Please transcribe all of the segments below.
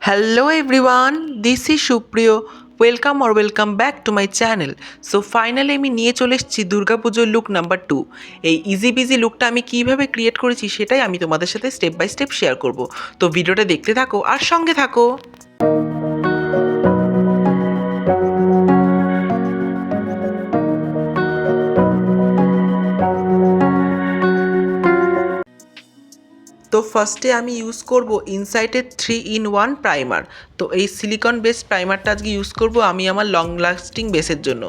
Hello everyone, this is Supriyo. Welcome back to my channel. So finally আমি নিয়ে চলে এসেছি দুর্গাপুজোর লুক নাম্বার 2। এই ইজি বিজি লুকটা আমি কীভাবে ক্রিয়েট করেছি সেটাই আমি তোমাদের সাথে স্টেপ বাই স্টেপ শেয়ার করব। তো ভিডিওটা দেখতে থাকো আর সঙ্গে থাকো। তো ফার্স্টে আমি ইউজ করব ইনসাইটের 3-in-1 প্রাইমার। তো এই সিলিকন বেসড প্রাইমারটা আজকে ইউজ করব আমি আমার লং লাস্টিং বেসের জন্য।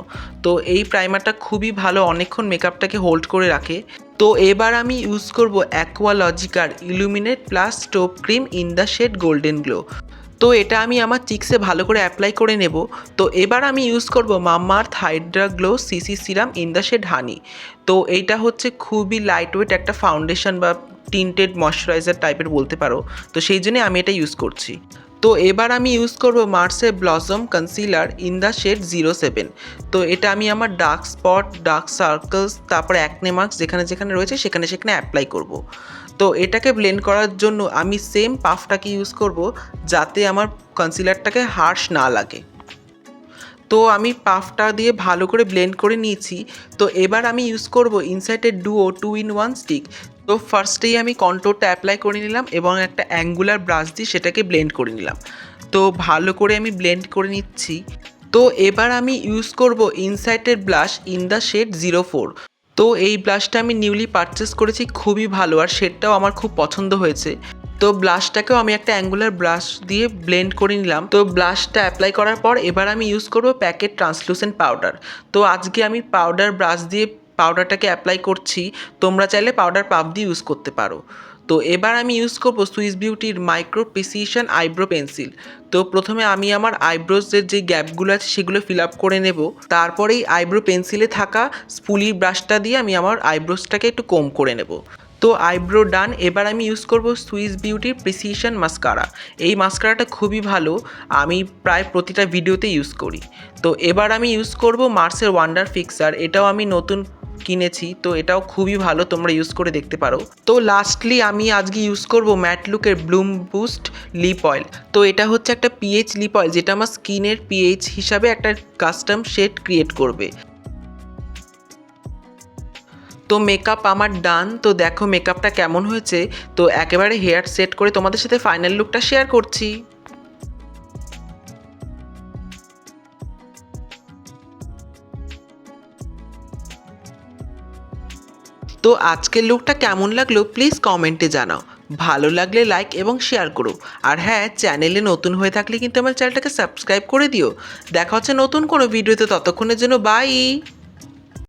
তো এই প্রাইমারটা খুবই ভালো, অনেকক্ষণ মেকআপটাকে হোল্ড করে রাখে। তো এবার আমি ইউজ করব অ্যাকোয়ালজিকার illuminate plus strobe cream in the shade golden glow. তো এটা আমি আমার চিক্সে ভালো করে অ্যাপ্লাই করে নেব। তো এবার আমি ইউজ করব Mamaearth hydra glow CC serum in the shade honey. তো এইটা হচ্ছে খুবই লাইট ওয়েট একটা ফাউন্ডেশন বা টিন্টেড ময়শ্চারাইজার টাইপের বলতে পারো। তো সেই জন্যে আমি এটা ইউজ করছি। তো এবার আমি ইউজ করব মার্সের blossom concealer in the shade 07। তো এটা আমি আমার ডার্ক স্পট, ডার্ক সার্কেলস, তারপরে অ্যাকনে মার্কস যেখানে যেখানে রয়েছে সেখানে সেখানে অ্যাপ্লাই করব। তো এটাকে ব্লেন্ড করার জন্য আমি সেম পাফটাকে ইউজ করব যাতে আমার কনসিলারটাকে হার্শ না লাগে। তো আমি পাফটা দিয়ে ভালো করে ব্লেন্ড করে নিয়েছি। তো এবার আমি ইউজ করব ইনসাইটের ডুও 2-in-1 স্টিক। তো ফার্স্টেই আমি কন্ট্রোরটা অ্যাপ্লাই করে নিলাম এবং একটা অ্যাঙ্গুলার ব্রাশ দিয়ে সেটাকে ব্লেন্ড করে নিলাম। তো ভালো করে আমি ব্লেন্ড করে নিচ্ছি। তো এবার আমি ইউজ করব ইনসাইটের ব্লাশ ইন দ্য শেড 04। তো এই ব্লাশটা আমি নিউলি পারচেস করেছি, খুবই ভালো আর শেডটাও আমার খুব পছন্দ হয়েছে। তো ব্লাশটাকেও আমি একটা অ্যাঙ্গুলার ব্রাশ দিয়ে ব্লেন্ড করে নিলাম। তো ব্লাশটা অ্যাপ্লাই করার পর এবার আমি ইউজ করব প্যাকেট ট্রান্সলুসেন্ট পাউডার। তো আজকে আমি পাউডার ব্রাশ দিয়ে পাউডারটাকে অ্যাপ্লাই করছি, তোমরা চাইলে পাউডার পাফ দিয়ে ইউজ করতে পারো। তো এবার আমি ইউজ করব সুইস বিউটির মাইক্রো প্রিসিশন আইব্রো পেন্সিল। তো প্রথমে আমি আমার আইব্রোজের যে গ্যাপগুলো আছে সেগুলো ফিল আপ করে নেব। তারপরে এই আইব্রো পেন্সিলে থাকা স্পুলি ব্রাশটা দিয়ে আমি আমার আইব্রোসটাকে একটু কোম করে নেব। তো আইব্রো ডান। এবার আমি ইউজ করব সুইস বিউটির প্রিসিশন মাস্কারা। এই মাস্কারাটা খুবই ভালো, আমি প্রায় প্রতিটা ভিডিওতে ইউজ করি। তো এবার আমি ইউজ করব মার্সের ওয়ান্ডার ফিক্সার। এটাও আমি নতুন কিনেছি, তো এটাও খুবই ভালো, তোমরা ইউজ করে দেখতে পারো। তো লাস্টলি আমি আজকে ইউজ করব ম্যাট লুকের ব্লুম বুস্ট লিপ অয়েল। তো এটা হচ্ছে একটা পিএইচ লিপ অয়েল যেটা আমার স্কিনের পিএইচ হিসাবে একটা কাস্টম শেড ক্রিয়েট করবে। তো মেকআপ আমার ডান। তো দেখো মেকআপটা কেমন হয়েছে। তো একেবারে হেয়ার সেট করে তোমাদের সাথে ফাইনাল লুকটা শেয়ার করছি। তো আজকের লুকটা কেমন লাগলো প্লিজ কমেন্টে জানাও। ভালো লাগলে লাইক এবং শেয়ার করো। আর হ্যাঁ, চ্যানেলে নতুন হয়ে থাকলে কিন্তু আমার চ্যানেলটাকে সাবস্ক্রাইব করে দিও। দেখা হচ্ছে নতুন কোনো ভিডিওতে, ততক্ষণের জন্য বাই।